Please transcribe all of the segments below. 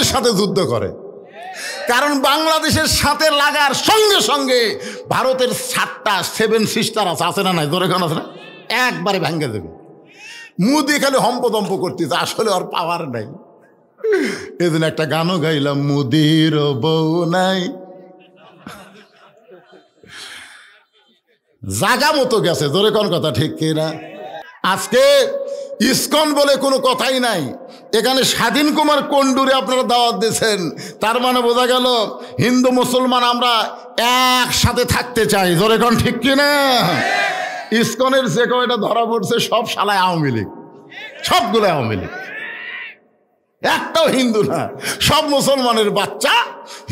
ভারতের সাথে যুদ্ধ করে, কারণ বাংলাদেশের সাথে লাগার সঙ্গে সঙ্গে ভারতের 7টা 7 সিস্টার আছে না নাই, ধরে আছে না, একবারে ভেঙে দেবে। মোদি খালি হম্পদম্প করতেছে, আসলে ওর পাওয়ার নাই। এদিন একটা গানও গাইলাম, মোদির বউ নাই, জাগা মতো গেছে, ধরে কোন কথা ঠিক কিনা। আজকে ইসকন বলে কোনো কথাই নাই, এখানে স্বাধীন কুমার কুণ্ডুরে আপনারা দাওয়াত দিয়েছেন, তার মানে বোঝা গেল হিন্দু মুসলমান আমরা একসাথে থাকতে চাই, ধরে কোন ঠিক কিনা। ইসকনের যে কয়টা ধরা পড়ছে সব শালায় আওয়ামী লীগ, সবগুলো আওয়ামী লীগ, একটাও হিন্দু না, সব মুসলমানের বাচ্চা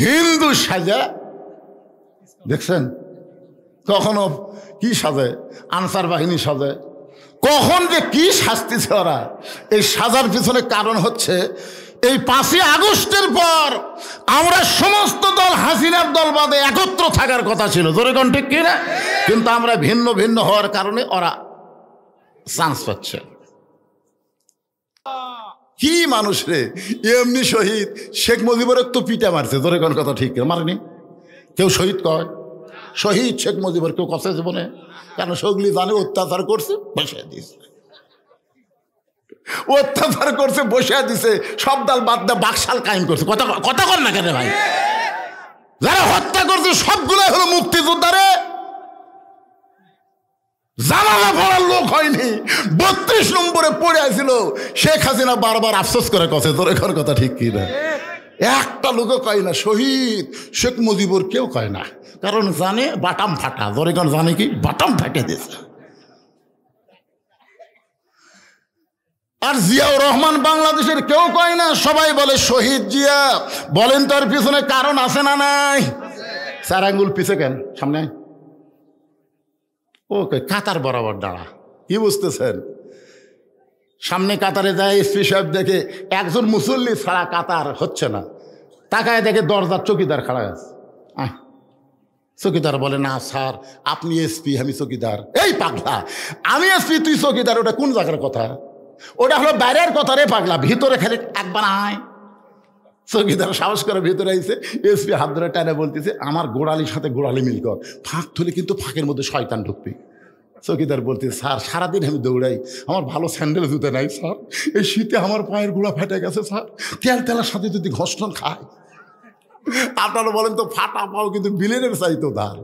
হিন্দু সাজা। দেখছেন কখনো কি সাজে, আনসার বাহিনী সাজে, কখন যে কি শাস্তিছে ওরা। এই সাজার পিছনে কারণ হচ্ছে এই 5ই আগস্টের পর আমরা সমস্ত দল হাসিনার দল বাদে একত্র থাকার কথা ছিল, ধরে কোন ঠিক কিনা, কিন্তু আমরা ভিন্ন ভিন্ন হওয়ার কারণে ওরা চান্স পাচ্ছে। কি মানুষ রে, এমনি শহীদ শেখ মুজিবুরের তো পিটা মারছে, ধরে কোন কথা ঠিক কিনা, মারেনি কেউ, শহীদ কয় শহীদ শেখ মুজিবুর কেউ কথা জীবনে, কারণ সগলি জানে অত্যাচার করছে বসে দিয়েছে, অত্যাচার করছে বসে দিছে, সব দল বাদ দিয়ে বাকশাল কায়েম করছে। কথা কর না কেন ভাই, যারা হত্যা করছে সবগুলাই হলো মুক্তিযোদ্ধারে, জানালা পড়ার লোক হয়নি। 32 নম্বরে পড়ে আসছিল, শেখ হাসিনা বারবার আফসোস করে কথা, তোর এখন কথা ঠিক কি না, একটা লোকও কয় না শহীদ শেখ মুজিবুর, কেউ কয় না, কারণ জানে বাটাম ফাটা, জোরেগণ জানে কি বাটাম ফাটে দিয়েছে। আর জিয়াউর রহমান বাংলাদেশের কেউ কয় না, সবাই বলে শহীদ জিয়া। বলেন তার পিছনে কারণ আছে না নাই? 4 আঙ্গুল পিছে কেন, সামনে ওকে কাতার বরাবর দাঁড়া, কি বুঝতেছেন? সামনে কাতারে যায় এসপি সাহেব, দেখে একজন মুসল্লি ছাড়া কাতার হচ্ছে না, তাকায় দেখে দরজার চকিদার খাড়া আছে। চকিদার বলে, না স্যার আপনি এসপি, আমি চকিদার। এই পাগলা, আমি এসপি তুই চকিদার, ওটা কোন জায়গার কথা? ওটা হলো বাইরের কথা রে পাগলা, ভিতরে খালি একবার আয়। চকিদার সাহস করে ভিতরে আইছে, এসপি হাত ধরে টানে বলতেছে, আমার গোড়ালির সাথে গোড়ালি মিল কর, ফাঁক তুলে কিন্তু ফাঁকের মধ্যে শয়তান ঢুকবে। চকিদার বলতে, স্যার সারাদিন আমি দৌড়াই, আমার ভালো স্যান্ডেল জুতে নাই স্যার, এই শীতে আমার পায়ের গোড়া ফেটে গেছে স্যার, তেলার সাথে যদি ঘষণ খায়। আপনারা বলেন তো, ফাটা পাও কিন্তু বিলেনের চাইতো ধার।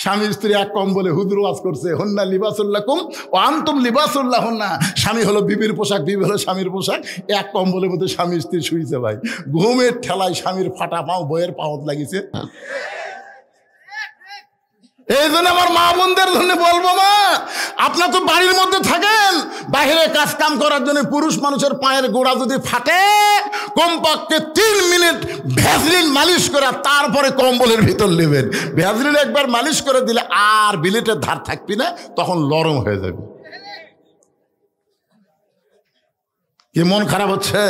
স্বামী স্ত্রী এক কম্বলে হুজুর ওয়াজ করছে, হন্না লিবাসুল্লাকুম ও আনতুম লিবাসুল্লাহ হন্না। স্বামী হলো বিবির পোশাক, বিবি হলো স্বামীর পোশাক, এক কম্বলের মধ্যে স্বামী স্ত্রী শুইছে ভাই। ঘুমের ঠেলায় স্বামীর ফাটা পাও বইয়ের পাওত লাগিছে। এই জন্য আমার মা বোনদের জন্য বলবো, মা আপনার তো বাড়ির মধ্যে থাকেন, বাইরে কাজ কাম করার জন্য পুরুষ মানুষের পায়ের গোড়া যদি ফাটে, কমপক্ষে 3 মিনিট ভ্যাসলিন মালিশ করে তারপরে কম্বলের ভিতর নেবেন। ভ্যাসলিন একবার মালিশ করে দিলে আর বিলেটের ধার থাকবি না, তখন নরম হয়ে যাবে। কি মন খারাপ হচ্ছে?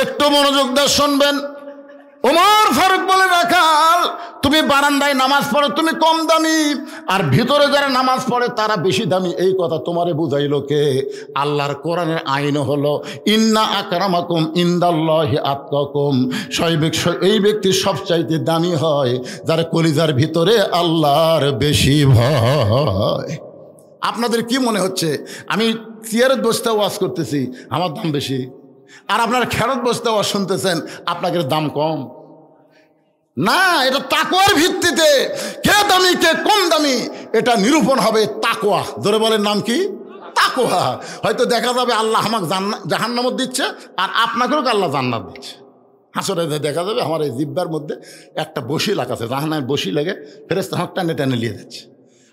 একটু মনোযোগ দিয়ে শুনবেন। ওমর ফারুক বলে, রাখাল তুমি বারান্দায় নামাজ পড়ো, তুমি কম দামি, আর ভিতরে যারা নামাজ পড়ে তারা বেশি দামি। এই কথা তোমারে বুঝাইলো কে? আল্লাহর কোরআনের আইন হলো, ইন্না আকরামাকুম ইনদাল্লাহি আতকাকুম, এই ব্যক্তি সবচাইতে দামি হয় যারা কলিজার ভিতরে আল্লাহর বেশি ভয়। আপনাদের কি মনে হচ্ছে আমি চেয়ারের বসতে ওয়াজ করতেছি, আমার দাম বেশি, আর আপনারা খেরত বসতে ওয়াজ শুনতেছেন, আপনাদের দাম কম? না, এটা তাকওয়ার ভিত্তিতে কে দামি কে কম দামি এটা নিরূপণ হবে তাকওয়া। ধরে বলেন নাম কি? তাকওয়া। হয়তো দেখা যাবে আল্লাহ আমাকে জাহান্নামত দিচ্ছে, আর আপনাকেও আল্লাহ জান্নাত দিচ্ছে। হাসরে দেখা যাবে আমার এই জিব্বার মধ্যে একটা বসি লাগাছে, জাহান্নামের বসি লেগে ফেরেশতা আমাকে টানে টানে নিয়ে যাচ্ছে।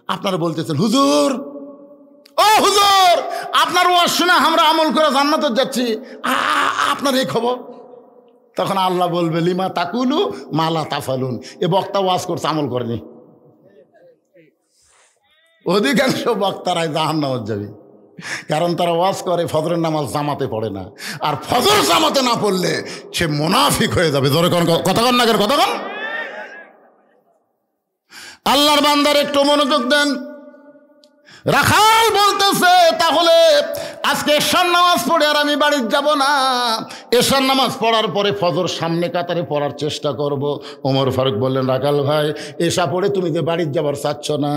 আপনারা বলতেছেন, হুজুর ও হুজুর, আপনার ওয়াজ শুনে আমরা আমল করে জান্নাতে যাচ্ছি, আপনার এই খবর? তখন আল্লাহ বলবে, লিমা তাকুলু মালা তাফালুন, এ বক্তা ওয়াজ করছে আমল করেনি। অধিকাংশ বক্তারাই জাহান্নামে যাবে, কারণ তারা ওয়াজ করে ফজরের নামাজ জামাতে পড়ে না, আর ফজর জামাতে না পড়লে সে মুনাফিক হয়ে যাবে। ধরে কথা কন না, কথা কন। আল্লাহর বান্দার একটু মনোযোগ দেন। রাখাল বলতেছে, তাহলে আজকে এশার নামাজ পড়ে আর আমি বাড়ি যাব না, এশার নামাজ পড়ার পরে ফজর সামনে কাতারে পড়ার চেষ্টা করব। ওমর ফারুক বললেন, রাখাল ভাই, এশা পড়ে তুমি যে বাড়ির যাবার চাচ্ছ না,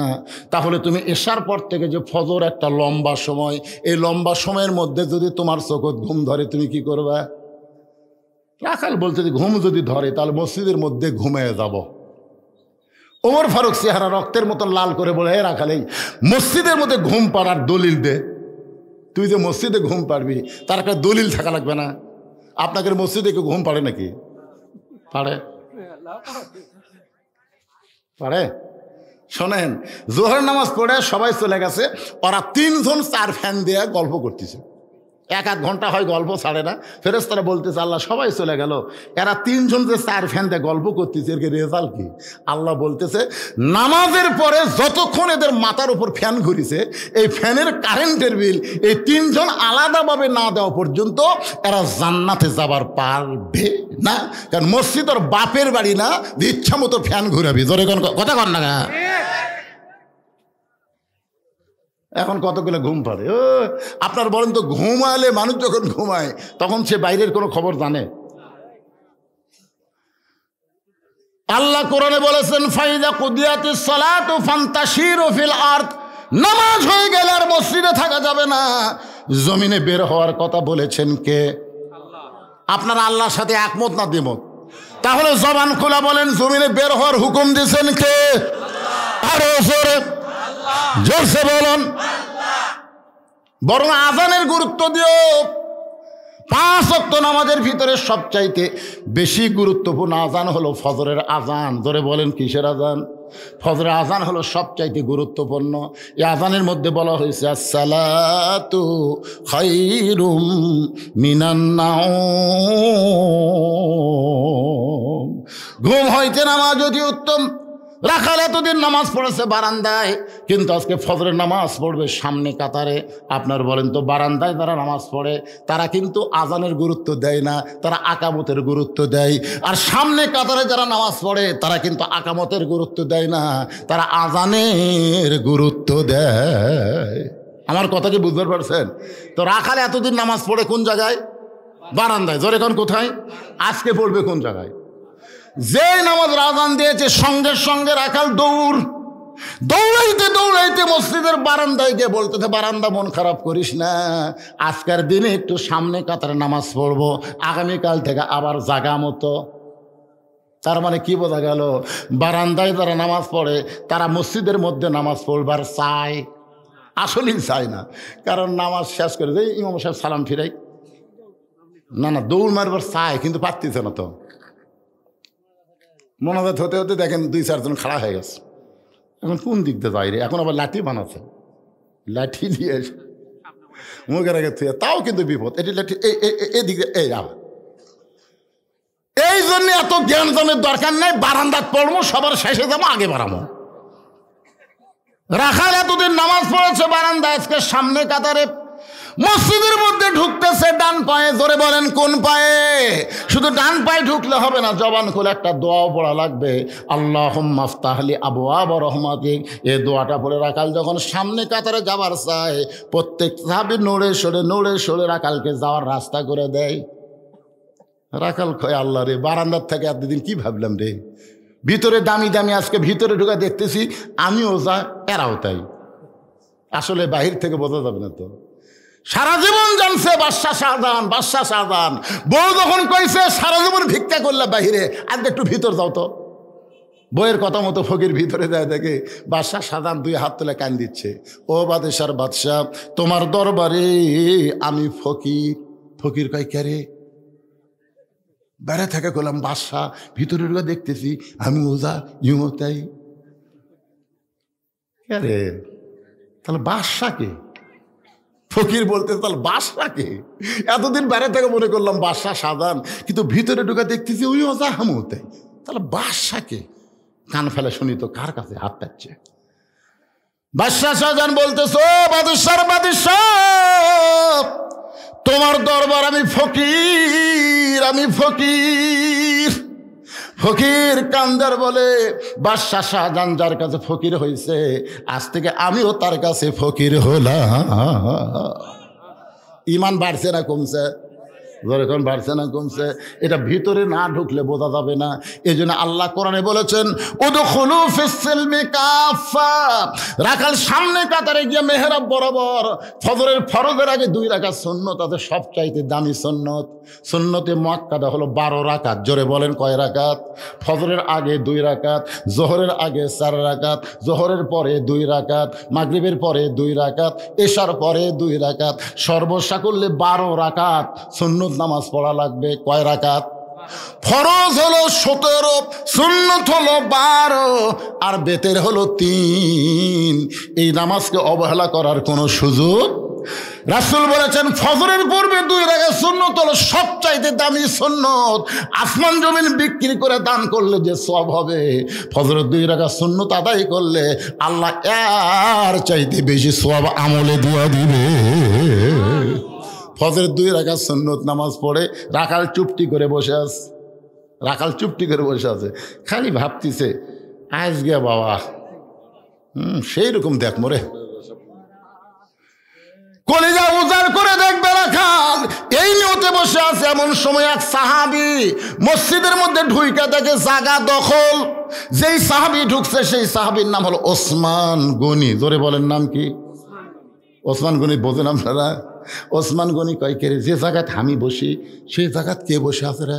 তাহলে তুমি এশার পর থেকে যে ফজর একটা লম্বা সময়, এই লম্বা সময়ের মধ্যে যদি তোমার চোখত ঘুম ধরে তুমি কি করবা? রাখাল বলতে যে ঘুম যদি ধরে তাহলে মসজিদের মধ্যে ঘুমিয়ে যাব। ওমর ফারুক চেহারা রক্তের মতো লাল করে বলে, হে রাখাল, এই মসজিদের মধ্যে ঘুম পাড়ার দলিল দে। তুই যে মসজিদে ঘুম পাড়বি তার একটা দলিল থাকা লাগবে না? আপনাদের মসজিদে কেউ ঘুম পাড়ে নাকি? পারে? পারে? শোনেন, জোহর নামাজ পড়ে সবাই চলে গেছে, ওরা 3 জন 4 ফ্যান দিয়ে গল্প করতেছে। 1-1 ঘন্টা হয় গল্প ছাড়ে না। ফেরেশতারা বলতেছে, আল্লাহ সবাই চলে গেল, এরা 3 জন যে 4 ফ্যান দিয়ে গল্প করতেছে, এর রেজাল্ট কি? আল্লাহ বলতেছে, নামাজের পরে যতক্ষণ এদের মাথার উপর ফ্যান ঘুরিছে, এই ফ্যানের কারেন্টের বিল এই 3 জন আলাদাভাবে না দেওয়া পর্যন্ত এরা জান্নাতে যাবার পারবে না। কারণ মসজিদ ওর বাপের বাড়ি না, ইচ্ছা মতো ফ্যান ঘুরাবি। ধরে কথা কর না। এখন কতগুলো ঘুম পাড়ে। আপনার বলেন তো, ঘুমালে মানুষ যখন ঘুমায় তখন সে বাইরের কোনো খবর জানে? আল্লাহ কোরআনে বলেছেন, ফাইদা কুদিয়াতিস সালাতু ফান্তাশিরু ফিল আরদ, নামাজ হয়ে গেলে আর মসজিদে থাকা যাবে না, জমিনে বের হওয়ার কথা বলেছেন কে? আপনারা আল্লাহর সাথে একমত না দ্বিমত? তাহলে জবান খোলা বলেন, জমিনে বের হওয়ার হুকুম দিয়েছেন কে? আরো জোরে জোরসে বলুন। বরং আজানের গুরুত্ব দিও। 5 ওয়াক্ত নামাজের ভিতরে সবচাইতে বেশি গুরুত্বপূর্ণ আজান হলো ফজরের আজান। ধরে বলেন, কিসের আজান? ফজরের আজান হলো সবচাইতে গুরুত্বপূর্ণ। এই আজানের মধ্যে বলা হয়েছে, আসসালাতু খায়রুম মিনান নাওম, ঘুম হইতে নামাজ অতি উত্তম। রাখাল এতদিন নামাজ পড়েছে বারান্দায়, কিন্তু আজকে ফজরের নামাজ পড়বে সামনে কাতারে। আপনার বলেন তো, বারান্দায় যারা নামাজ পড়ে তারা কিন্তু আজানের গুরুত্ব দেয় না, তারা আকামতের গুরুত্ব দেয়। আর সামনে কাতারে যারা নামাজ পড়ে তারা কিন্তু আকামতের গুরুত্ব দেয় না, তারা আজানের গুরুত্ব দেয়। আমার কথা কি বুঝতে পারছেন? তো রাখাল এতদিন নামাজ পড়ে কোন জায়গায়? বারান্দায়। জোরে কোন কোথায়? আজকে পড়বে কোন জায়গায়? যে নামাজ আজান দিয়েছে সঙ্গে সঙ্গে রাখাল দৌড়াইতে মসজিদের বারান্দায় গিয়ে বলতেছে, বারান্দা মন খারাপ করিস না, আজকের দিনে একটু সামনে কাতারে নামাজ পড়বো, আগামীকাল থেকে আবার জাগা মতো। তার মানে কি বোঝা গেল? বারান্দায় যারা নামাজ পড়ে তারা মসজিদের মধ্যে নামাজ পড়বার চায়, আসলেই চায় না। কারণ নামাজ শেষ করে যে ইমাম সাহেব সালাম ফিরাই, না দৌড় মারবার চায়, কিন্তু পারতেছে না। তো মোনাজাত হতে হতে দেখেন 2-4 জন খাড়া হয়ে গেছে। এখন কোন দিক দিয়ে যায় রে? এখন আবার লাঠি বানাচ্ছে, লাঠি দিয়ে মুখের আগে থুয়ে, তাও কিন্তু বিপদ। এটি লাঠি এই দিক দিয়ে, এই জন্য এত জ্ঞান জানের দরকার নেই। বারান্দাত পড়বো, সবার শেষে যাবো, আগে বাড়াবো। রাখাল এতদিন নামাজ পড়েছে বারান্দা, আজকে সামনে কাতারে মসজিদের মধ্যে ঢুকতেছে ডান পায়ে। জোরে বলেন কোন পায়ে? শুধু ডান পায়ে ঢুকলে হবে না, জবান খুলে একটা দোয়াও পড়া লাগবে, আল্লাহুম্মা আফতাহলি আবওয়াব রাহমাতিক। এই দোয়াটা পড়ে রাখাল যখন সামনে কাতারে যাবার চায়, প্রত্যেক সাহাবী নড়ে সরে রাখালকে যাওয়ার রাস্তা করে দেয়। রাখাল কয়, আল্লাহ রে, বারান্দার থেকে এতদিন কি ভাবলাম রে, ভিতরে দামি দামি, আজকে ভিতরে ঢুকে দেখতেছি আমিও যা এরাও তাই। আসলে বাহির থেকে বোঝা যাবে না। তো সারা জীবন জানছে বাদশাহ শাহজাহান, বউ যখন কইছে সারা জীবন ভিক্ষা করলে বাহিরে, আজ একটু ভিতর যাও তো। বইয়ের কথা মতো ফকির ভিতরে যায়, দেখে বাদশাহ শাহজাহান 2 হাত তুলে কান দিচ্ছে, ও বাদশার বাদশাহ, তোমার দরবারে আমি ফকির কয়, কে রে? বেড়ে থেকে করলাম বাদশাহ, ভিতরে ঢুকে দেখতেছি আমি ওজা ইউমো তাই। কে রে? তাহলে বাদশাকে ফকির বলতে, তাহলে বাদশাকে? এতদিন বাইরে থেকে মনে করলাম বাদশাহ শাহজাহান, কিন্তু ভিতরে ঢুকে দেখতেছি ওই ওজা হামু তাই। তাহলে বাদশাকে? কান ফেলে শুনি তো কার কাছে হাত পাচ্ছে। বাদশাহ শাহজাহান বলতেছে, ও বাদশার বাদশাহ, তোমার দরবার আমি ফকির কান্দার বলে, বাদশাহ শাহজাহান যার কাছে ফকির হয়েছে, আজ থেকে আমিও তার কাছে ফকির হলাম। ইমান বাড়ছে না কমছে? যখন বাড়ছে না কমছে? এটা ভিতরে না ঢুকলে বোঝা যাবে না। এই জন্য আল্লাহ কোরআনে বলেছেন উদখুলু ফিস-সিলমি কাফা। রাখাল সামনে কাতারে গিয়ে মেহরাব বরাবর ফজরের ফরজের আগে 2 রাকাত সুন্নত আছে, সবচাইতে দামি সুন্নত। সুন্নতে মুআক্কাদা হলো 12 রাকাত। জোরে বলেন কয় রাকাত? ফজরের আগে 2 রাকাত, জোহরের আগে 4 রাকাত, জোহরের পরে 2 রাকাত, মাগরিবের পরে 2 রাকাত, এশার পরে 2 রাকাত, সর্বসাকুল্যে 12 রাকাত সুন্নত নামাজ পড়া লাগবে। কয় রাকাত? ফরজ হলো 17, সুন্নত হলো 12, আর বেতের হলো 3। এই নামাজকে অবহেলা করার কোনো সুযোগ। রাসূল বলেছেন ফজরের পূর্বে 2 রাকাত সুন্নত হলো সবচাইতে দামি সুন্নত। আসমান জমিন বিক্রি করে দান করলে যে সওয়াব হবে, ফজরের 2 রাকাত সুন্নত আদায় করলে আল্লাহ এর চাইতে বেশি সওয়াব আমলে দিয়া দিবে। ফজরের 2 রাকাত সুন্নত নামাজ পড়ে রাখাল চুপটি করে বসে আছে। রাখাল চুপটি করে বসে আছে, খালি ভাবতিছে আজকে বাবা সেই রকম দেখ মরে কলিজা উজাড় করে দেখবে রাখাল এই নিয়তে বসে আছে। এমন সময় এক সাহাবী মসজিদের মধ্যে ঢুইকা দেখে জায়গা দখল। যেই সাহাবী ঢুকছে সেই সাহাবীর নাম হলো ওসমান গনি। জোরে বলেন নাম কি? ওসমান গনি বোঝেন আপনারা? ওসমান গনি কয় কে রে, যে জায়গাত আমি বসি সেই জায়গাত কে বসে আছে রে?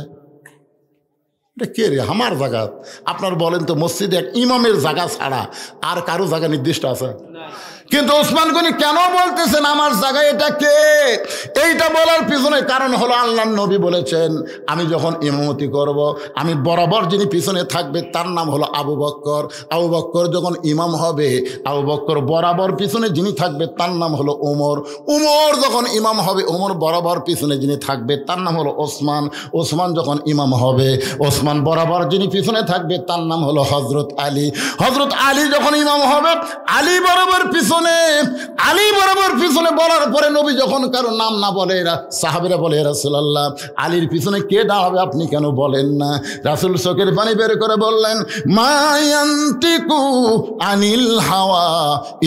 এটা কে রে? আমার জায়গাত। আপনার বলেন তো মসজিদে এক ইমামের জায়গা ছাড়া আর কারো জায়গা নির্দিষ্ট আছে? কিন্তু ওসমান গনি কেন বলতেছেন আমার জায়গা এটা কে? এইটা বলার পিছনে কারণ হলো আল্লাহর নবী বলেছেন আমি যখন ইমামতি করব আমি বরাবর যিনি পিছনে থাকবে তার নাম হলো আবু বকর। আবু বকর যখন ইমাম হবে, আবু বকর বরাবর পিছনে যিনি থাকবে তার নাম হলো ওমর। ওমর যখন ইমাম হবে, ওমর বরাবর পিছনে যিনি থাকবে তার নাম হলো ওসমান। ওসমান যখন ইমাম হবে, ওসমান বরাবর যিনি পিছনে থাকবে তার নাম হলো হযরত আলী। হযরত আলী যখন ইমাম হবে, আলী বরাবর পিছনে, আলী বরাবর পিছনে বলার পরে নবী যখন কারো নাম না বলে, সাহাবীরা বলে রাসূলুল্লাহ আলীর পিছনে কে দাঁড়াবে আপনি কেন বলেন না? রাসূল চোখের পানি বের করে বললেন মা ইয়ান্তিকু আনিল হাওয়া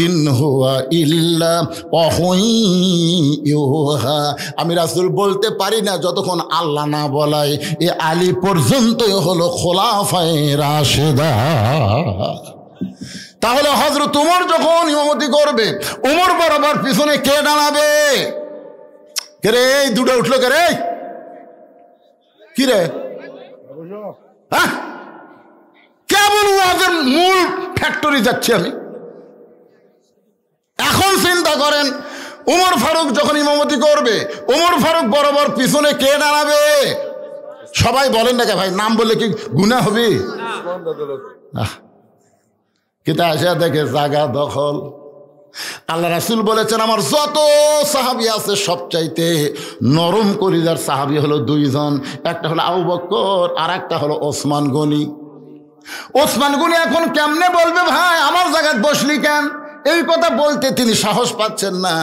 ইন হুয়া ইল্লা ওয়াহয়ুহা। আমি রাসূল বলতে পারি না যতক্ষণ আল্লাহ না বলায়। এ আলী পর্যন্তই হলো খোলাফায়ে রাশেদা। তাহলে হযরত ওমর যখন ইমামতি করবে, ওমর বরাবর পিছনে কে দাঁড়াবে? কে রে? এই দুটো উঠলো কে রে? কি রে? হ্যাঁ, কেবল ওয়াজের মূল ফ্যাক্টরি যাচ্ছি আমি। এখন চিন্তা করেন ওমর ফারুক যখন ইমামতি করবে, ওমর ফারুক বরাবর পিছনে কে দাঁড়াবে? সবাই বলেন না কে ভাই, নাম বললে কি গুনাহ হবে? কিন্তু আসা দেখে জায়গা দখল। আল্লাহ রাসূল বলেছেন আমার যত সাহাবী আছে সবচাইতে নরম কলিজার সাহাবী হলো 2 জন। একটা হলো আবু বকর আর একটা হলো ওসমান গনি। ওসমান গনি এখন কেমনে বলবে ভাই আমার জায়গায় বসলি কেন? এই কথা বলতে তিনি সাহস পাচ্ছেন না।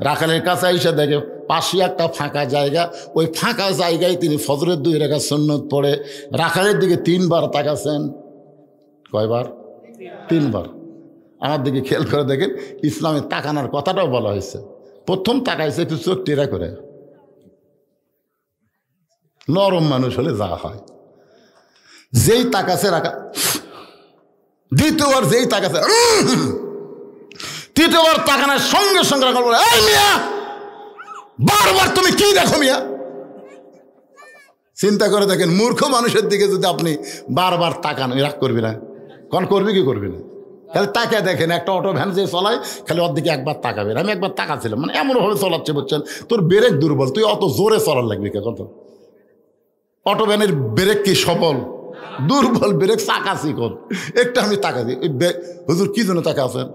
রাখালের কাছে এসে দেখে পাশে একটা ফাঁকা জায়গা, ওই ফাঁকা জায়গায় তিনি ফজরের 2 রাকাত সুন্নত পড়ে রাখালের দিকে 3 বার তাকাছেন। কয়বার? 3 বার। আমার দিকে খেয়াল করে দেখেন ইসলামে তাকানোর কথাটাও বলা হয়েছে। প্রথম তাকাইছে একটু চোখ টেরা করে, নরম মানুষ হলে যা হয়। যেই তাকাছে রাখা, দ্বিতীয়বার যেই তাকাছে, তৃতীয়বার তাকানোর সঙ্গে সঙ্গে রাখা বলে এই মিয়া বারবার তুমি কি দেখো মিয়া? চিন্তা করে দেখেন মূর্খ মানুষের দিকে যদি আপনি বারবার তাকান রাগ করবি না? কোন করবি কি করবি না? খালি তাকে দেখেন একটা অটো ভ্যান যে চলায় খালি ওর দিকে একবার তাকাবে। আমি একবার তাকাচ্ছিলাম, মানে এমনভাবে চলাচ্ছে বুঝছেন তোর ব্রেক দুর্বল, তুই অত জোরে চলার লাগবি কে? কত অটো ভ্যানের ব্রেক কি সবল? দুর্বল ব্রেক, চাকাছি কর একটা। আমি তাকাছি হুজুর কি জন্য তাকা আছেন?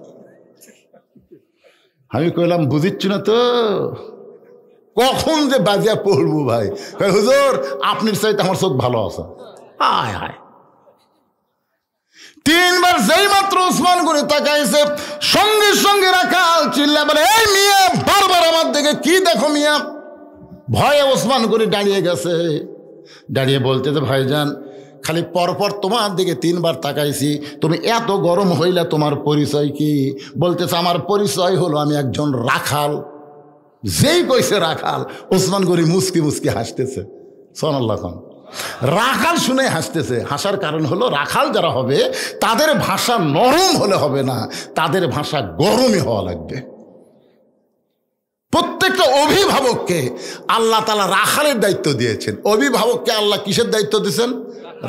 আমি কইলাম বুঝিচ্ছি না তো কখন যে বাজিয়া পড়বো ভাই। হুজুর আপনার চাইতে আমার চোখ ভালো আছে। হায় হায়, 3 বার যেই মাত্র ওসমান গনি তাকাইছে সঙ্গে সঙ্গে রাখাল চিল্লা বলে এই মিয়া বারবার আমার দিকে কি দেখো মিয়া? ভয়ে ওসমান গনি দাঁড়িয়ে গেছে। দাঁড়িয়ে বলতেছে ভাইজান খালি পরপর তোমার দিকে 3 বার তাকাইছি, তুমি এত গরম হইলা, তোমার পরিচয় কি? বলতেছে আমার পরিচয় হলো আমি একজন রাখাল। যেই কইছে রাখাল, ওসমান গনি মুসকি মুসকি হাসতেছে। সুবহানাল্লাহ। রাখাল শুনে হাসতেছে। হাসার কারণ হলো রাখাল যারা হবে তাদের ভাষা নরম হলে হবে না, তাদের ভাষা গরমই হওয়া লাগবে। প্রত্যেকটা অভিভাবককে আল্লাহ তাআলা রাখালের দায়িত্ব দিয়েছেন। অভিভাবককে আল্লাহ কিসের দায়িত্ব দিয়েছেন?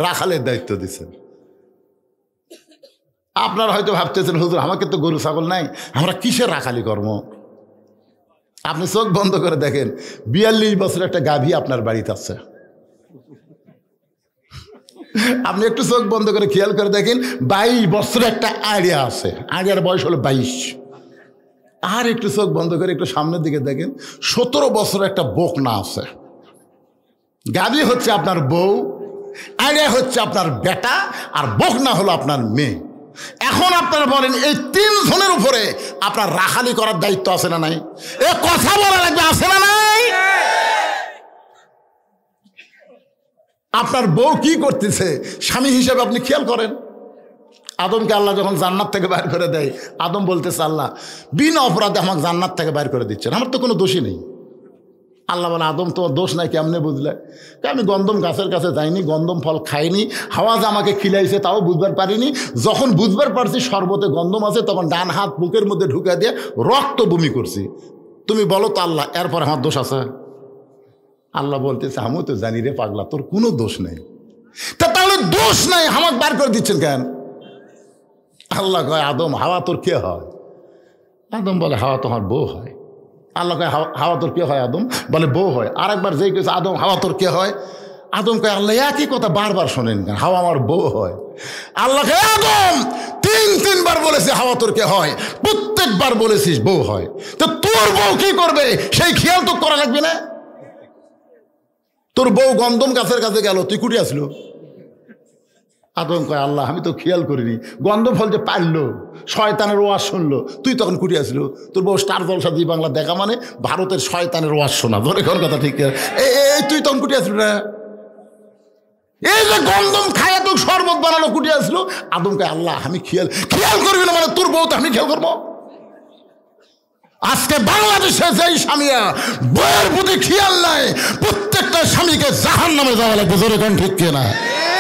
রাখালের দায়িত্ব দিয়েছেন। আপনারা হয়তো ভাবতেছেন, হুজুর আমাকে তো গরু ছাগল নাই, আমরা কিসের রাখালি কর্ম? আপনি চোখ বন্ধ করে দেখেন, 42 বছরের একটা গাভী আপনার বাড়িতে আছে। আপনি একটু চোখ বন্ধ করে খেয়াল করে দেখেন, 22 বছরের একটা আড়িয়া আছে, আড়িয়ার বয়স হলো 22। আর একটু চোখ বন্ধ করে একটু সামনের দিকে দেখেন, 17 বছরের একটা বকনা আছে। গাভী হচ্ছে আপনার বউ, আড়িয়া হচ্ছে আপনার বেটা, আর বকনা হলো আপনার মেয়ে। এখন আপনারা বলেন, এই 3 জনের উপরে আপনার রাখালি করার দায়িত্ব আছে না নাই? এ কথা বলা লাগবে, আছে না নাই? আপনার বউ কি করতেছে স্বামী হিসেবে আপনি খেয়াল করেন। আদমকে আল্লাহ যখন জান্নাত থেকে বাইর করে দেয়, আদম বলতেছে, আল্লাহ বিনা অপরাধে আমাকে জান্নাত থেকে বাইর করে দিচ্ছেন, আমার তো কোনো দোষই নেই। আল্লাহ বলে, আদম তোমার দোষ নাই, কেমনে বুঝলে? আমি গন্ধম গাছের কাছে যাইনি, গন্ধম ফল খাইনি, হাওয়া যে আমাকে খিলাইছে তাও বুঝবার পারিনি। যখন বুঝবার পারছি শরবতে গন্ধম আছে, তখন ডান হাত বুকের মধ্যে ঢুকে দিয়ে রক্ত বমি করছি। তুমি বলো তো আল্লাহ, এরপর আমার দোষ আছে? আল্লাহ বলতেছে, আমিও তো জানি রে পাগলা, তোর কোনো দোষ নেই। তাহলে দোষ নাই, আমাকে বার করে দিচ্ছেন কেন? আল্লাহ কয়, আদম হাওয়া তোর কে হয়? আদম বলে, হাওয়া তোমার বউ হয়। আল্লাহ কয়, হাওয়া তোর কে হয়? আদম বলে, বউ হয়। আর একবার যেই কেছে, আদম হাওয়া তোর কে হয়? আদম কয়, আল্লাহ একই কথা বারবার শোনেন কেন? হাওয়া আমার বউ হয়। আল্লাহ কয়, আদম 3বার বলেছে হাওয়া তোর কে হয়, প্রত্যেকবার বলেছিস বউ হয়। তো তোর বউ কি করবে সেই খেয়াল তো করা লাগবে না? তোর বউ গন্ধম গাছের কাছে গেল, তুই কুটি আসলো? আদম কয়, আল্লাহ আমি তো খেয়াল করিনি, গন্ধম ফল যে পারলো, শয়তানের ওয়াজ শুনলো, তুই তখন কুটি আসলো? তোর বউ স্টার জলসা জি বাংলা দেখা মানে ভারতের শয়তানের ওয়াজ শোনা, ধরে কোন কথা ঠিক? এই তুই তখন কুটি আসলো না? এই যে গন্ধম খায় তো শরবত বানালো, কুটি আসলো? আদম কয়, আল্লাহ আমি খেয়াল করবি না মানে তোর বউ তো আমি খেয়াল করবো? আজকে বাংলাদেশে যেই স্বামীরা বউয়ের প্রতি খেয়াল নাই, প্রত্যেকটা স্বামীকে জাহান্নামে যাওয়া লাগবে। জোরে কোন ঠিক কিনা?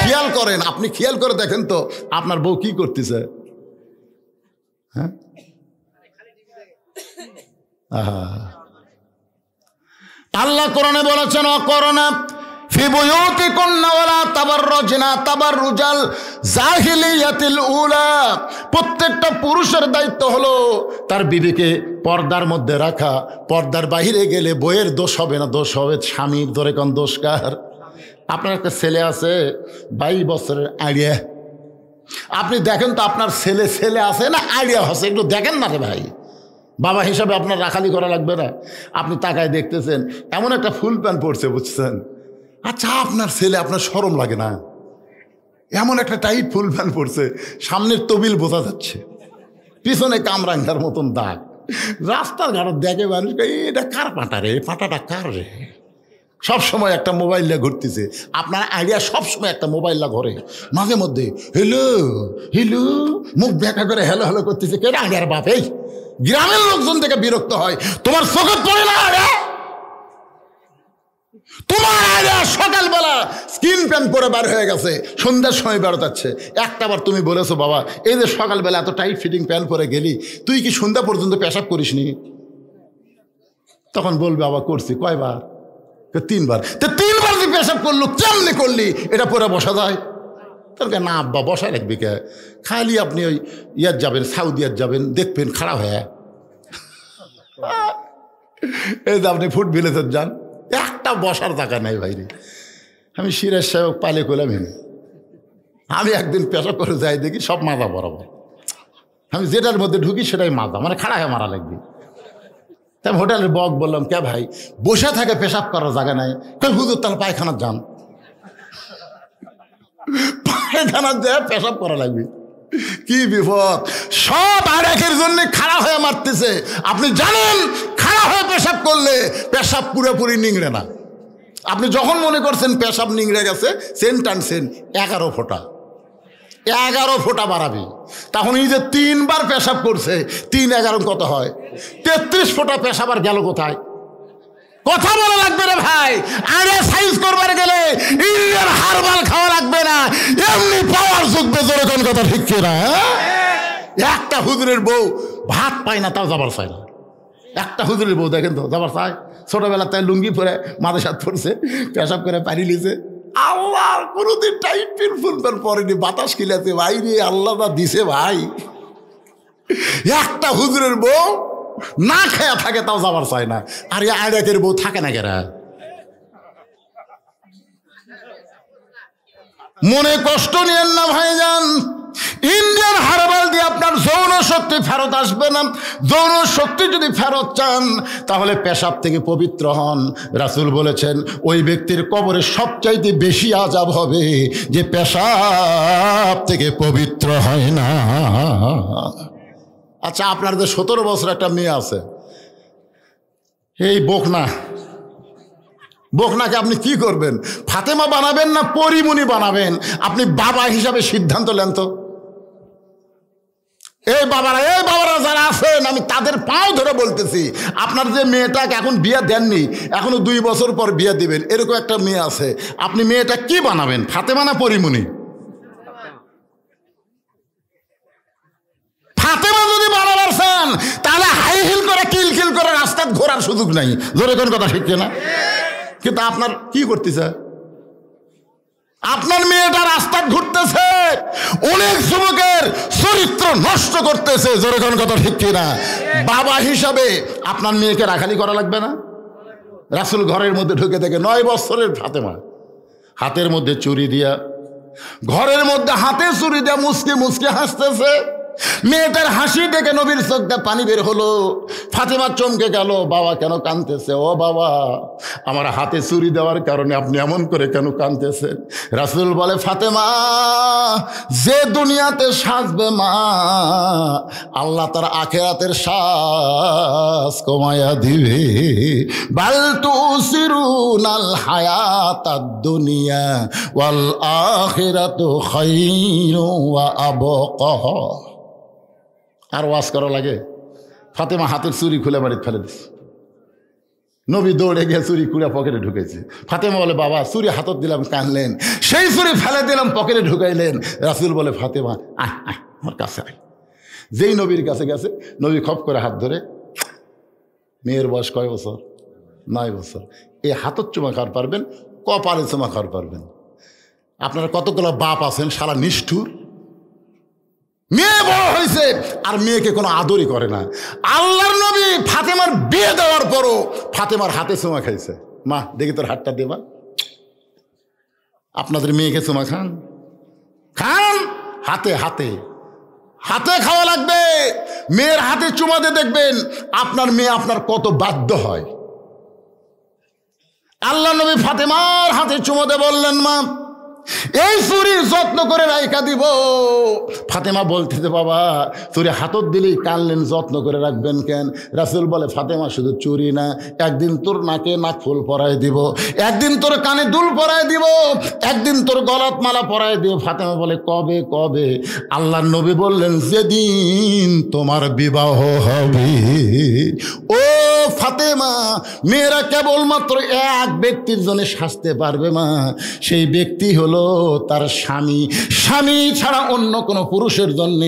খেয়াল করেন, আপনি খেয়াল করে দেখেন তো আপনার বউ কি করতেছে। হ্যাঁ, আল্লাহ কোরআনে বলেছেন, অকরনা ফি বুয়ুতিকুন্না ওয়ালা তাবাররুজনা তাবাররুজাল জাহিলিয়াতিল উলা। প্রত্যেকটা পুরুষের দায়িত্ব হলো তার বিবিকে পর্দার মধ্যে রাখা। পর্দার বাইরে গেলে বইয়ের দোষ হবে না, দোষ হবে স্বামীর। ধরে কোন দোষ কার? আপনার একটা ছেলে আছে 22 বছরের আড়িয়া, আপনি দেখেন তো আপনার ছেলে আছে না আড়িয়া আছে, একটু দেখেন না রে ভাই। বাবা হিসাবে আপনার রাখালি করা লাগবে না? আপনি তাকায় দেখতেছেন এমন একটা ফুল প্যান্ট পরছে, বুঝছেন? আচ্ছা, আপনার ছেলে, আপনার শরম লাগে না? এমন একটা টাইট ফুল প্যান্ট পরছে, সামনের তবিল বোঝা যাচ্ছে, পিছনে কামরাঙ্গার মতন দাগ। রাস্তার ঘাট দেখে মানুষ, এটা কার পাটা রে? পাটাটা কার রে? সবসময় একটা মোবাইল নিয়ে ঘুরতেছে। আপনার আইডিয়া সবসময় একটা মোবাইল না ঘরে, মাঝে মধ্যে হেলো মুখ দেখা করে হেলো হেলো করতেছে। কে আইডিয়ার বাপ? এই গ্রামের লোকজন থেকে বিরক্ত হয়। তোমার চোখে পড়ে না রে? তোমার আইডিয়া সকালবেলা স্কিন প্যান্ট পরে বার হয়ে গেছে, সন্ধ্যার সময় বেরোতাচ্ছে। একটাবার তুমি বলেছো, বাবা এই যে সকালবেলা এত টাইট ফিটিং প্যান্ট পরে গেলি, তুই কি সন্ধ্যা পর্যন্ত পেশাব করিসনি? তখন বলবে, বাবা করছি। কয়বার? 3বার। তো 3বার যে পেশাব করলো, কেমনে করলি? এটা পরে বসা যায়? তার না আব্বা, বসায় রাখবি কে? খালি আপনি ওই ইয়ার যাবেন, সাউদিয়ার যাবেন, দেখবেন খারাপ হয়ে। এই যে আপনি ফুট ভিলেজের যান, একটা বসার জায়গা নাই ভাই রে। আমি সিরাজ সাহেব পালে করলাম, আমি একদিন পেশাব করে যাই, দেখি সব মাজা বরাবর। আমি যেটার মধ্যে ঢুকি সেটাই মাজা, মানে খাড়া হয়ে মারা লাগবে। তাই হোটেলের বক বললাম, কে ভাই বসে থাকে পেশাব করার জায়গা নাই? হুজুর তাহলে পায়খানার যান, পায়খানার যায় পেশাব করা লাগবে। কি বিপদ! সব আরেকের জন্য খাড়া হয়ে মারতেছে। আপনি জানেন খাড়া হয়ে পেশাব করলে পেশাব পুরোপুরি নিংড়ে না। আপনি যখন মনে করছেন পেশাব নিংড়ে গেছে, সেন টানছেন 11 ফোঁটা, 11 ফোঁটা বাড়াবি। তখন এই যে 3বার পেশাব করছে, 3 11 কত হয়? 33 ফোঁটা পেশাব আর গেল কোথায়? কথা বলা লাগবে রে ভাই। আরে সাইজ করবার গেলে ইন্ডিয়ান হারবাল খাওয়া লাগবে না, এমনি পাওয়ার যোগ্য জোরে কোন কথা ঠিক কিনা? একটা হুজুরের বউ ভাত পায় না, তাও যাবার চায় না। একটা হুজুরের বউ দেখেন তো যাবার চায়। ছোটবেলা তাই লুঙ্গি পরে মাথা সাত পড়ছে, পেশাব করে পানি লিছে, আল্লাহ কোনোদিন টাইট পিন ফুল প্যান্ট পরেনি, বাতাস খিলাতে ভাই রে আল্লাহ না দিছে ভাই। একটা হুজুরের বউ না খেয়া থাকে, তাও যাবার চায় না। আর আড়াকের বউ থাকে না কেরা? মনে কষ্ট নিয়েন না ভাইজান, ইন্ডিয়ান হারবাল দিয়ে আপনার যৌন শক্তি ফেরত আসবে না। যৌন শক্তি যদি ফেরত চান তাহলে পেশাব থেকে পবিত্র হন। রাসূল বলেছেন ওই ব্যক্তির কবরে সবচাইতে বেশি আযাব হবে যে পেশাব থেকে পবিত্র হয় না। আচ্ছা, আপনার যে 17 বছর একটা মেয়ে আছে, এই বকনাকে আপনি কি করবেন? ফাতেমা বানাবেন না পরিমণি বানাবেন? আপনি বাবা হিসাবে সিদ্ধান্ত নেন তো। এই বাবারা যারা আছেন, আমি তাদের পাও ধরে বলতেছি, আপনার যে মেয়েটাকে এখন বিয়ে দেননি, এখনো 2 বছর পর বিয়ে দিবেন, এরকম একটা মেয়ে আছে, আপনি মেয়েটা কি বানাবেন? ফাতেমা না পরিমণি? ফাতেমা যদি বানাবার চান তাহলে হাই হিল করে কিলকিল করে রাস্তায় ঘোরার সুযোগ নাই। জোরে কোন কথা ঠিক না? কিন্তু আপনার কি করতেছে? আপনার মেয়েটা রাস্তায় ঘুরতেছে, অনেক যুবকের চরিত্র নষ্ট করতেছে। জোরে কোন কথা ঠিক কিনা? বাবা হিসাবে আপনার মেয়েকে রাখালি করা লাগবে না? রাসূল ঘরের মধ্যে ঢুকে থেকে 9 বছরের ফাতেমা হাতের মধ্যে চুরি দিয়া, ঘরের মধ্যে হাতে চুরি দিয়া মুসকে মুসকে হাসতেছে। মেয়েটার হাসি দেখে নবীর চোখে পানি বের হলো। ফাতেমা চমকে গেল, বাবা কেন কাঁদতেছে? ও বাবা, আমার হাতে চুরি দেওয়ার কারণে আপনি এমন করে কেন কাঁদতেছেন? রাসূল বলে, ফাতেমা, যে দুনিয়াতে সাজবে মা, আল্লাহ তার আখিরাতের সাজ কমায়া দিবে। বাল তুসিরুনাল হায়াতাদ দুনিয়া ওয়াল আখিরাতু খায়রু ওয়া আবকা। আর ওয়াজ করা লাগে? ফাতেমা হাতের চুরি খুলে বাড়িতে ফেলে দিচ্ছে। নবী দৌড়ে গিয়ে চুরি খুলে পকেটে ঢুকেছে। ফাতেমা বলে, বাবা চুরি হাতত দিলাম, কানলেন। সেই চুরি ফেলে দিলাম, পকেটে ঢুকাইলেন। রাসূল বলে, ফাতেমা আয় আয় আমার কাছে আয়। যেই নবীর কাছে গেছে, নবী খপ করে হাত ধরে, মেয়ের বয়স কয় বছর? 9 বছর। এই হাতত চুমা খাওয়ার পারবেন, কপালে চুমা খাওয়ার পারবেন। আপনারা কতগুলো বাপ আছেন সারা নিষ্ঠুর। মেয়ে বড় হয়েছে আর মেয়েকে কোনো আদরই করে না। আল্লাহর নবী ফাতেমার বিয়ে দেওয়ার পরও ফাতেমার হাতে চুমা খাইছে। মা দেখি তোর হাতটা দেবা। আপনাদের মেয়েকে চুমা খান, হাতে হাতে হাতে খাওয়া লাগবে। মেয়ের হাতে চুমা দিয়ে দেখবেন আপনার মেয়ে আপনার কত বাধ্য হয়। আল্লাহ নবী ফাতেমার হাতে চুমা দিয়ে বললেন, মা এই চুরির যত্ন করে রাইখা দিব। ফাতেমা বলতেছে, বাবা চুরি হাতত দিলেই কানলেন, যত্ন করে রাখবেন কেন? রাসূল বলে, ফাতেমা শুধু চুরি না, একদিন তোর নাকে নাক ফুল পরায় দিব, একদিন তোর কানে দুল পরায় দিব, একদিন তোর গলাত মালা পরায় দিব। ফাতেমা বলে, কবে কবে? আল্লাহর নবী বললেন, যেদিন তোমার বিবাহ হবে। ও ফাতেমা, মেয়েরা কেবলমাত্র এক ব্যক্তির জন্য সাজতে পারবে মা, সেই ব্যক্তি হলো তার স্বামী। স্বামী ছাড়া অন্য কোনো পুরুষের জন্য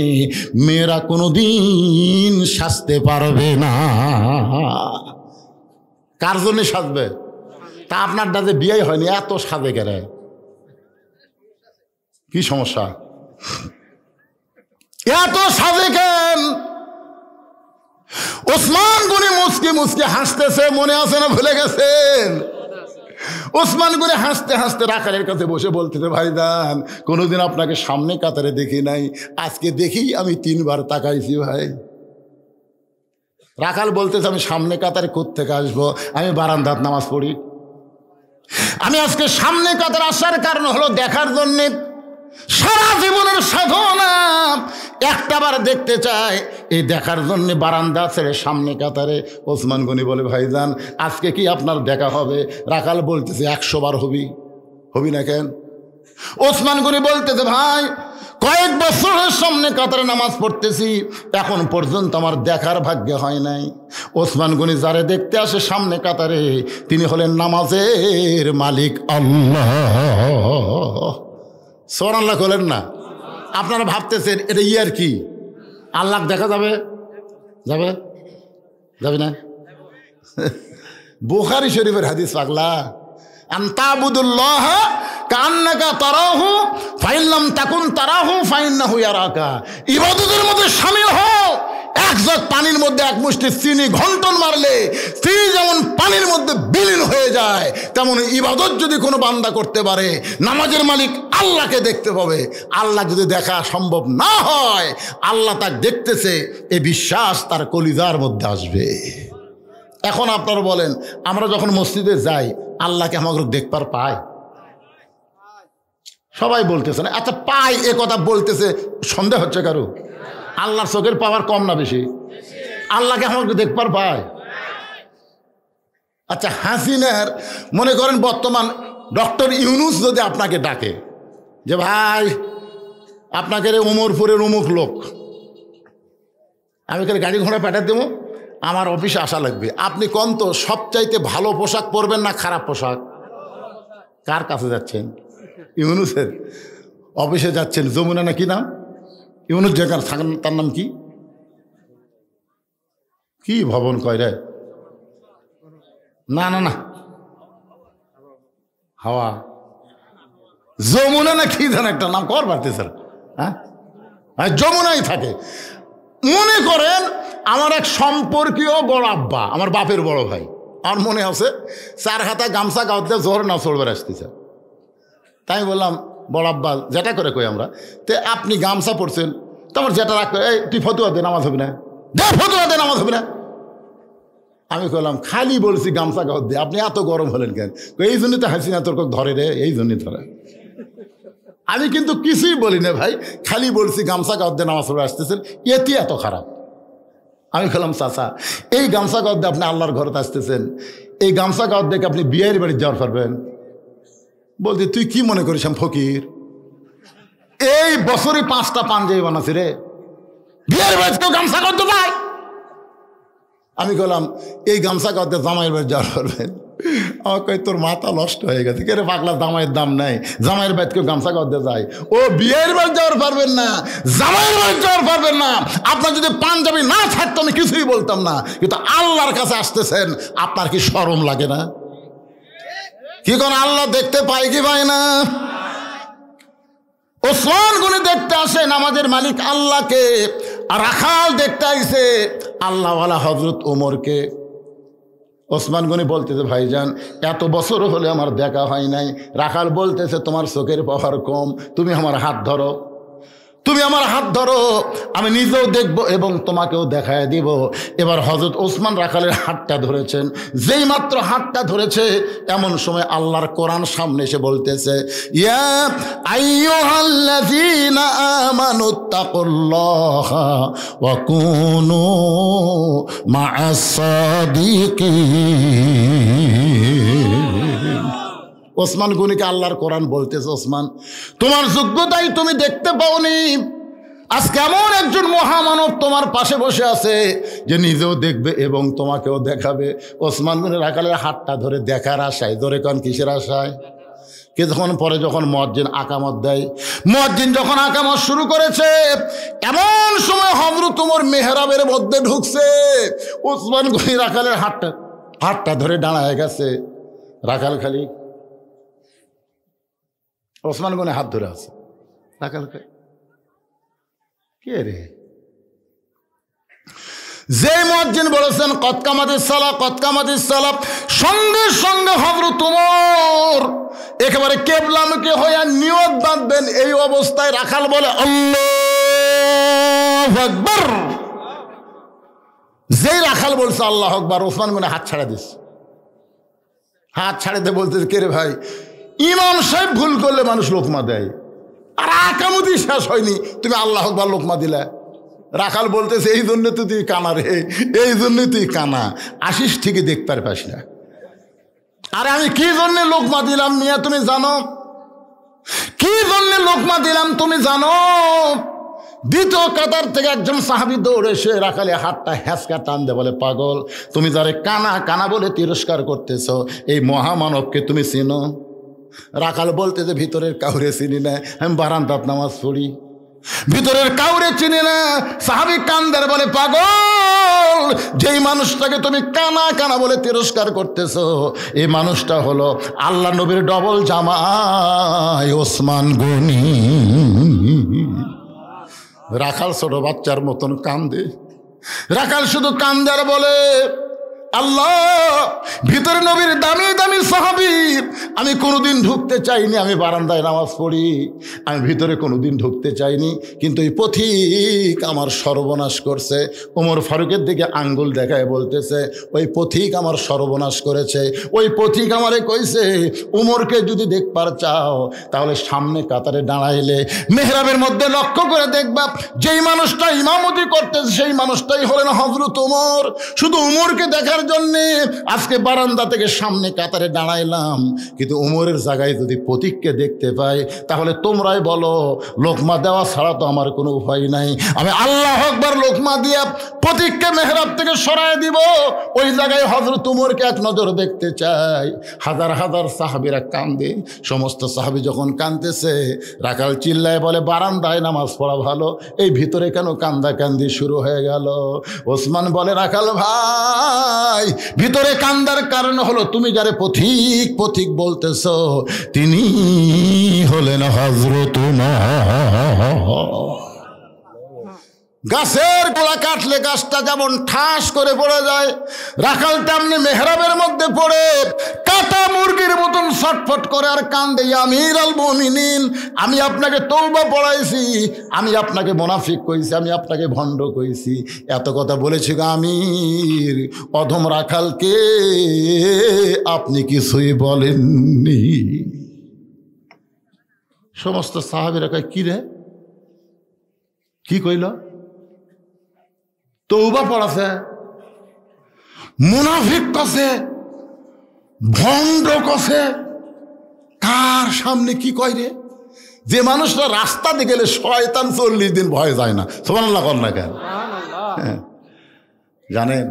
মেয়েরা কোনোদিন সাজতে পারবে না। কার জন্য সাজবে? তা আপনার দাদা বিয়ে হয়নি, এত সাজে গেলে কি সমস্যা? এত সাজে কেন? ওসমান গনি মুসকি মুসকি হাসতেছে, মনে আছে না ভুলে গেছেন? ওসমান গনি হাসতে হাসতে রাখালের কাছে বসে বলতেছে, ভাইজান কোনোদিন আপনাকে সামনে কাতারে দেখি নাই, আজকে দেখি আমি 3 বার তাকাইছি ভাই। রাখাল বলতেছে, আমি সামনে কাতারে কোত্থেকে আসবো? আমি বারান্দাত নামাজ পড়ি। আমি আজকে সামনে কাতারে আসার কারণ হলো দেখার জন্যে। সারা জীবনের সাধনা একটাবার দেখতে চায়, এই দেখার জন্য বারান্দা ছেড়ে সামনে কাতারে। ওসমান গনি বলে, ভাইজান আজকে কি আপনার দেখা হবে? রাখাল বলতেছে, 100 বার হবি না কেন? ওসমান গনি বলতেছে, ভাই কয়েক বছরের সামনে কাতারে নামাজ পড়তেছি, এখন পর্যন্ত আমার দেখার ভাগ্য হয় নাই। ওসমান গনি যারে দেখতে আসে সামনে কাতারে, তিনি হলেন নামাজের মালিক আল্লাহ। সুবহানাল্লাহ বলেন না? আপনারা ভাবতেছেন এটা ইয়ার কি, আল্লাহ দেখা যাবে? যাবে যাবে না? বুখারী শরীফের হাদিস পাগলা, আনতাবুদুল্লাহ কান্নাকা তারাহু ফাইন লাম তাকুন তারাহু ফাইন্নাহু ইয়ারাকা। ইবাদতের মধ্যে শামিল হও। এক জগ পানির মধ্যে এক মুষ্টি চিনি ঘন্টন মারলে চিনি যেমন পানির মধ্যে বিলীন হয়ে যায়, তেমন ইবাদত যদি কোনো বান্দা করতে পারে, নামাজের মালিক আল্লাহকে দেখতে পাবে। আল্লাহ যদি দেখা সম্ভব না হয়, আল্লাহ তাকে দেখতেছে, এই বিশ্বাস তার কলিজার মধ্যে আসবে। এখন আপনারা বলেন, আমরা যখন মসজিদে যাই আল্লাহকে আমাকে দেখবার পায়? সবাই বলতেছে না। আচ্ছা পাই এ কথা বলতেছে, সন্দেহ হচ্ছে কারো? আল্লাহর চোখের পাওয়ার কম না বেশি? আল্লাহকে আমাকে দেখবার পায়? আচ্ছা হাসিনার মনে করেন বর্তমান ডক্টর ইউনূস যদি আপনাকে ডাকে যে ভাই আপনাকে রে উমরপুরের অমুক লোক, আমি এখানে গাড়ি ঘোড়া পাঠিয়ে দেবো, আমার অফিসে আসা লাগবে, আপনি কোন তো সবচাইতে ভালো পোশাক পরবেন না খারাপ পোশাক? কার কাছে যাচ্ছেন? ইউনূসের অফিসে যাচ্ছেন। যমুনা না কি নাম? ইউনূস যেখানে থাকেন তার নাম কি? কি ভবন কয় রে? না না না, হাওয়া যমুনা না কি জান একটা নাম কর পারতে স্যার। হ্যাঁ যমুনাই থাকে। মনে করেন আমার এক সম্পর্কীয় বড় আব্বা, আমার বাপের বড় ভাই, আমার মনে আছে 4 হাতা গামছা গাঁতে জোর না চড়বার আসতেছে। তাই বললাম বড় আব্বা, যেটা করে কই আমরা, তে আপনি গামছা পড়ছেন, তোমার যেটা রাখবে, এই তুই ফতুয়া দে নামাজ হবে না, দে ফতুয়া দে নামাজ হবে না। আমি বললাম খালি বলছি গামছা গাঁত দে, আপনি এত গরম হলেন কেন? এই জন্যই তো হাসিনা তোর ধরে রে, এই জন্যই ধরে। আমি কিন্তু কিছুই বলি না ভাই, খালি বলছি গামছা গাঁত দিয়ে নামাজ পড়ে আসতেছেন, এটি এত খারাপ? আমি বললাম চাচা, এই গামছা গাঁত দিয়ে আপনি আল্লাহর ঘরতে আসতেছেন, এই গামছা গাঁত দেখে আপনি বিয়ের বাড়ি যাওয়ার পারবেন? বলতে তুই কি মনে করিস আমি ফকির? এই বছরে 5টা পাঞ্জাবি বানাচ্ছি রে, বিয়ের বাড়িতে কেউ গামছা গাঁত ভাই? আমি বললাম এই গামছা গাঁত দিয়ে জামাইয়ের বাড়ি যাওয়ার পারবেন? আমার কই তোর মাথা নষ্ট হয়ে গেছে, কে রে পাগলা, জামাইয়ের দাম নাই, জামাইয়ের বাড়িতে কেউ গামছা গাঁত দিয়ে যায়? ও বিয়ের বাড়ি যাওয়ার পারবেন না, জামাইয়ের বাড়ি যাওয়ার পারবেন না। আপনার যদি পাঞ্জাবি না থাকতো আমি কিছুই বলতাম না, কিন্তু আল্লাহর কাছে আসতেছেন, আপনার কি শরম লাগে না? কি কোন আল্লাহ দেখতে পায় কি পায় না? ওসমান গনি দেখতে আসে নামাজের মালিক আল্লাহকে, আর রাখাল দেখতে আইছে আল্লাহওয়ালা হযরত ওমরকে। ওসমান গনি বলতেছে ভাইজান এত বছর হলে আমার দেখা হয় নাই। রাখাল বলতেছে তোমার চোখের পাওয়ার কম, তুমি আমার হাত ধরো, তুমি আমার হাত ধরো, আমি নিজেও দেখব এবং তোমাকেও দেখায় দিব। এবার হযরত ওসমান রাখালের হাতটা ধরেছেন, যেই মাত্র হাতটা ধরেছে এমন সময় আল্লাহর কোরআন সামনে এসে বলতেছে, ইয়া আইয়ুহাল্লাযীনা আমানুত্তাকুল্লাহা ওয়া কুনু মা'আস সাদিকিন। ওসমান গনিকে আল্লাহর কোরআন বলতেছে, ওসমান তোমার যোগ্যতাই তুমি দেখতে পাওনি, আজকে এমন একজন মহামানব তোমার পাশে বসে আছে যে নিজেও দেখবে এবং তোমাকেও দেখাবে। ওসমান গনি রাখালের হাতটা ধরে দেখার আশায়, ধরে কোন কিসের আশায়? কিছুক্ষণ পরে যখন মুয়াজ্জিন আকামত দেয়, মুয়াজ্জিন যখন আকামত শুরু করেছে এমন সময় হযরত ওমর মেহরাবের মধ্যে ঢুকছে। ওসমান গনি রাখালের হাতটা ধরে দাঁড়ায় গেছে। রাখাল খালি ওসমান গনি হাত ধরে আছে, রাখাল কে রে? যে মুয়াজ্জিন বলেছেন কদ কামাতিস সালাহ, কদ কামাতিস সালাহ, সঙ্গে সঙ্গে হযরত ওমর একেবারে কিবলামুখী হয়ে নিয়ত বাঁধবেন। এই অবস্থায় রাখাল বলে আল্লাহু আকবার। যেই রাখাল বলছে আল্লাহু আকবার, ওসমান গনি হাত ছাড়া দিস, হাত ছাড়ে দিয়ে বলতে কে রে ভাই, ইমাম সাহেব ভুল করলে মানুষ লোকমা দেয়, আর আকামতি শেষ হয়নি তুমি আল্লাহু আকবার লোকমা দিলা। রাখাল বলতেছে এই জন্য তো তুই কানা রে, এই জন্য তুই কানা, আসিস ঠিকই দেখতে পাস না। আরে আমি কি জন্য লোকমা দিলাম মিয়া তুমি জানো? কি কি জন্য লোকমা দিলাম তুমি জানো? দ্বিতীয় কাতার থেকে একজন সাহাবী দৌড়ে এসে রাখালে হাতটা হ্যাঁচকা টান দে, বলে পাগল, তুমি যারে কানা কানা বলে তিরস্কার করতেছ, এই মহামানবকে তুমি চিনো? রাখাল বলতে যে ভিতরের কাউরে চিনি না, আমি বারান্দাত নামাজ পড়ি, ভিতরের কাউরে চিনি না। সাহাবী কান্দার বলে পাগল, যেই মানুষটাকে তুমি কানা কানা বলে তিরস্কার করতেছ, এই মানুষটা হলো আল্লাহ নবীর ডবল জামাই ওসমান গনি। রাখাল ছোট বাচ্চার মতন কান্দে। রাখাল শুধু কান্দার বলে আল্লাহ, ভিতরে নবীর দামি দামি সাহাবী, আমি কোনোদিন ঢুকতে চাইনি, আমি বারান্দায় নামাজ পড়ি, আমি ভিতরে কোনোদিন ঢুকতে চাইনি, কিন্তু এই পথিক আমার সর্বনাশ করছে। ওমর ফারুকের দিকে আঙ্গুল দেখায় বলতেছে, ওই পথিক আমার সর্বনাশ করেছে, ওই পথিক আমারে কইছে উমরকে যদি দেখবার চাও তাহলে সামনে কাতারে দাঁড়াইলে মেহরাবের মধ্যে লক্ষ্য করে দেখবা যেই মানুষটা ইমামতি করতেছে সেই মানুষটাই হলেন হযরত ওমর। শুধু উমরকে দেখার জন্যে আজকে বারান্দা থেকে সামনে কাতারে দাঁড়াইলাম, কিন্তু উমরের জায়গায় যদি পথিককে দেখতে পাই তাহলে তোমরাই বলো লোকমা দেওয়া ছাড়া তো আমার কোনো উপায় নাই। আমি আল্লাহু আকবার লোকমা দিয়া পথিককে মেহরাব থেকে সরায় দিব, ওই জায়গায় হযরত উমরকে এক নজর দেখতে চাই। হাজার হাজার সাহাবীরা কান্দে। সমস্ত সাহাবী যখন কাঁদতেছে, রাখাল চিল্লায় বলে বারান্দায় নামাজ পড়া ভালো, এই ভিতরে কেন কান্দা কান্দি শুরু হয়ে গেল? ওসমান বলে রাখাল ভাই, ভিতরে কান্দার কারণ হলো তুমি যারে পথিক পথিক বলতেছ তিনি হলেন হযরত উমর। গাছের গোড়া কাটলে গাছটা যেমন ঠাস করে পড়ে যায়, রাখাল তেমনি মেহরাবের মধ্যে পড়ে কাটা মুরগির মতন ছটফট করে আর কান্দে, আমির আল মুমিনিন, আমি আপনাকে তওবা পড়াইছি, আমি আপনাকে মুনাফিক কইছি, আমি আপনাকে ভণ্ড কইছি, এত কথা বলেছি গো আমির, অধম রাখালকে আপনি কিছুই বলেননি। সমস্ত সাহাবীরা কয় কি রে, কি কইল? তওবা পড়াছে, মুনাফিক কছে, ভণ্ড কছে, কার সামনে কি কয় রে? যে মানুষটা রাস্তা দিয়ে গেলে শয়তান 40 দিন ভয় যায় না, সুবহানাল্লাহ কর না কেন? জানেন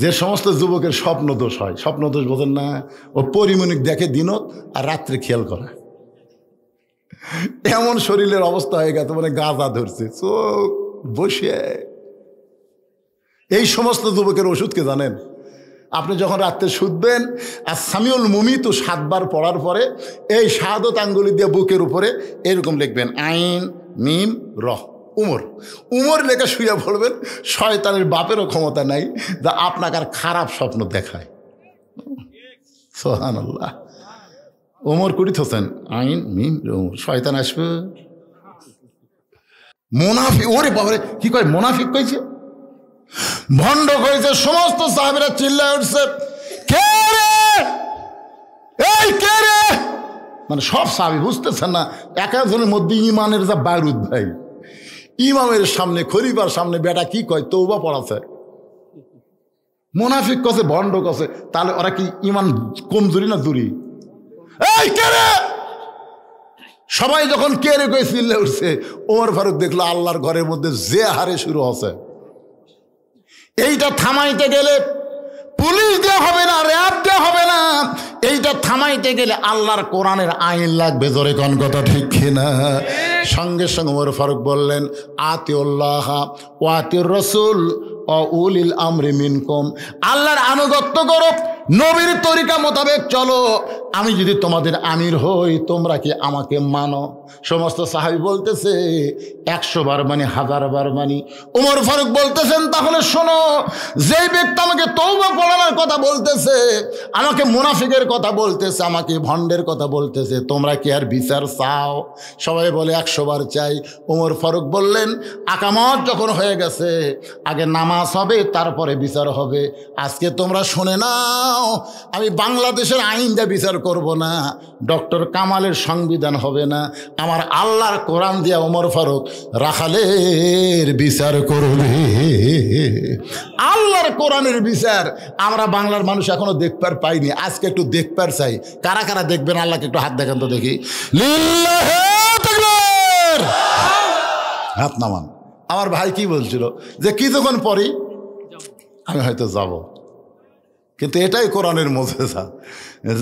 যে সমস্ত যুবকের স্বপ্ন দোষ হয়, স্বপ্ন দোষ বোঝেন না, ও পরিমণিক দেখে দিনত আর রাত্রে খেয়াল করে, এমন শরীরের অবস্থা হয়ে গেছে মানে গাঁজা ধরছে চোখ বসে। এই সমস্ত যুবকের ওষুধকে জানেন? আপনি যখন রাত্রে শুধবেন আর সামিউল মুমিতু 7 বার পড়ার পরে এই শাহাদত আঙ্গুলি দিয়ে বুকের উপরে এরকম লিখবেন আইন মিম রহ উমর, উমর লেখা শুয়ে পড়বেন। শয়তানের বাপেরও ক্ষমতা নাই যা আপনাকে আর খারাপ স্বপ্ন দেখায়। সুবহানাল্লাহ। ওমর কুড়িত হোসেন আইন মিম উমর, শয়তান আসবে। মুনাফিক, ওরে বাবারে কি কয়, মুনাফিক কইছে, ভণ্ড কইছে। সমস্ত সাহাবীরা চিল্লায় উঠছে কে রে, এই কে রে, মানে সব সাহাবী বুঝতেছেন না এক একজনের মধ্যে ইমানের যা বারুদ ভাই। ইমামের সামনে খলিফার সামনে বেটা কি কয় তওবা পড়াছে, মুনাফিক কছে, ভণ্ড কছে, তাহলে ওরা কি ইমান কমজোরি না জুরি? এই কে রে, সবাই যখন কে রে কই চিল্লে উঠছে, ওমর ফারুক দেখলো আল্লাহর ঘরের মধ্যে যে হারে শুরু হচ্ছে। এইটা থামাইতে গেলে পুলিশ দেওয়া হবে না, র্যাব দেওয়া হবে না, এইটা থামাইতে গেলে আল্লাহর কোরআনের আইন লাগবে। জোরে কোন কথা ঠিক কিনা? সঙ্গে সঙ্গে ওমর ফারুক বললেন আতিউল্লাহ ওয়া আতিউর রাসূল ওয়া উলিল আমরি মিনকুম, আল্লাহর আনুগত্য করো, নবীর তরিকা মোতাবেক চলো, আমি যদি তোমাদের আমির হই তোমরা কি আমাকে মানো? সমস্ত সাহাবী বলতেছে 100 বার মানি, 1000 বার মানি। ওমর ফারুক বলতেছেন তাহলে শোনো, যেই ব্যক্তি আমাকে তওবা পড়ানোর কথা বলতেছে, আমাকে মুনাফিকের কথা বলতেছে, আমাকে ভণ্ডের কথা বলতেছে, তোমরা কি আর বিচার চাও? সবাই বলে 100 বার চাই। ওমর ফারুক বললেন আকামত যখন হয়ে গেছে আগে নামাজ হবে তারপরে বিচার হবে। আজকে তোমরা শুনে নাও, আমি বাংলাদেশের আইন দিয়ে বিচার করব না, ডক্টর কামালের সংবিধান হবে না, আমার আল্লাহর কোরআন দিয়ে ওমর ফারুক রাখালের বিচার করবে। আল্লাহর কোরআনের বিচার আমরা বাংলার মানুষ এখনো দেখবার পাইনি, আজকে একটু দেখবার চাই। কারা কারা দেখবেন আল্লাহকে একটু হাত দেখান তো দেখি। লিল্লাহি হাত নামান। আমার ভাই কি বলছিল যে কিছুক্ষণ পরেই আমি হয়তো যাব, কিন্তু এটাই কোরআনের মুজিজা,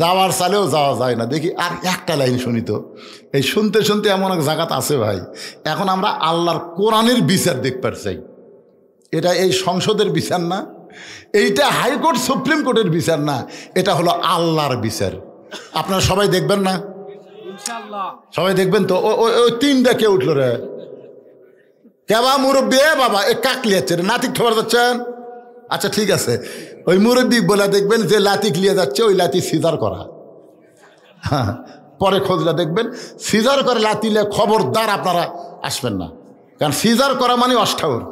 যাওয়ার চালেও যাওয়া যায় না। দেখি আর একটা লাইন শুনি তো। এই শুনতে শুনতে এমন এক জায়গাত আছে ভাই, এখন আমরা আল্লাহর কোরআনের বিচার দেখতে চাই। এটা এই সংসদের বিচার না, এইটা হাইকোর্ট সুপ্রিম কোর্টের বিচার না, এটা হলো আল্লাহর বিচার। আপনারা সবাই দেখবেন না? সবাই দেখবেন তো? ওই তিনটা কে উঠলো রে? কেবা মুরব্বী? বাবা এ কাকলিয়াচ্ছে রে, নাতিক খবর যাচ্ছেন? আচ্ছা ঠিক আছে, ওই মুরব্বী বলে দেখবেন যে লাতিক লিয়ে যাচ্ছে, ওই লাতি সিজার করা। হ্যাঁ, পরে খোঁজলা দেখবেন সিজার করে লাতিলে খবরদার আপনারা আসবেন না, কারণ সিজার করা মানে অষ্টাউর।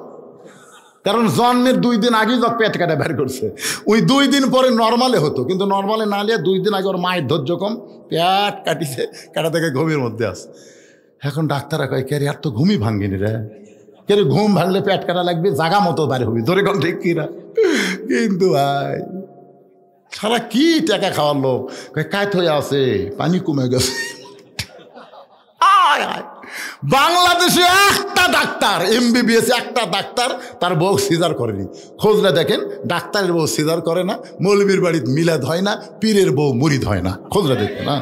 কারণ জন্মের 2 দিন আগেই যখন পেট কাটা বের করছে, ওই 2 দিন পরে নর্মালে হতো, কিন্তু নর্মালে না নিয়ে 2 দিন আগে ওর মায়ের ধৈর্য কম, পেট কাটিছে, কাটা থেকে ঘুমের মধ্যে আছে। এখন ডাক্তাররা কয় কে রে, আর তো ঘুমই ভাঙ্গিনি রে, কে রে ঘুম ভাঙলে পেট কাটা লাগবে, জাগা মতো বাড়ি হবি, ধরে কম ঠিক কিনা। কিন্তু ভাই সারা কি টাকা খাওয়ার লোক, কায়ত হয়ে আছে, পানি কমে গেছে। বাংলাদেশে একটা ডাক্তার MBBS একটা ডাক্তার তার বউ সিজার করেনি। খোঁজলে দেখেন ডাক্তারের বউ সিজার করে না, মৌলবীর বাড়িতে মিলাদ হয় না, পীরের বউ মুরিদ হয় না। খোঁজলে দেখবেন না,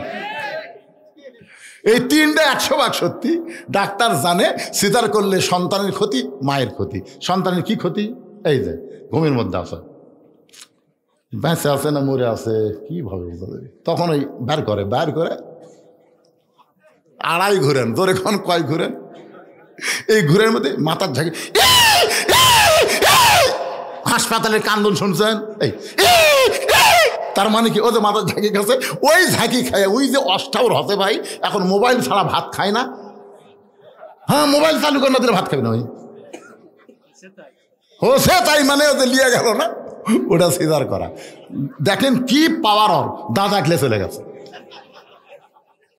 এই 3টা 100% সত্যি। ডাক্তার জানে সিজার করলে সন্তানের ক্ষতি, মায়ের ক্ষতি। সন্তানের কি ক্ষতি? এই যে ঘুমের মধ্যে আছে, বেঁচে আছে না মরে আছে কিভাবে বুঝা যাবে? তখন ওই বের করে আড়াই ঘুরেন, তোর এখন কয় ঘুরেন, এই ঘুরের মধ্যে মাথার ঝাঁকি। হাসপাতালের কান্দন শুনছেন? এই তার মানে কি? ও যে মাথার ঝাঁকি খাচ্ছে, ওই ঝাঁকি খায় ওই যে অষ্টাউর হতে ভাই, এখন মোবাইল ছাড়া ভাত খায় না। হ্যাঁ, মোবাইল চালু করে না দিলে ভাত খাবে না ওই। ও সে তাই মানে ওদের লিয়ে গেল না, ওটা সিজার করা। দেখেন কি পাওয়ার, ওর দাদা খেলে চলে গেছে।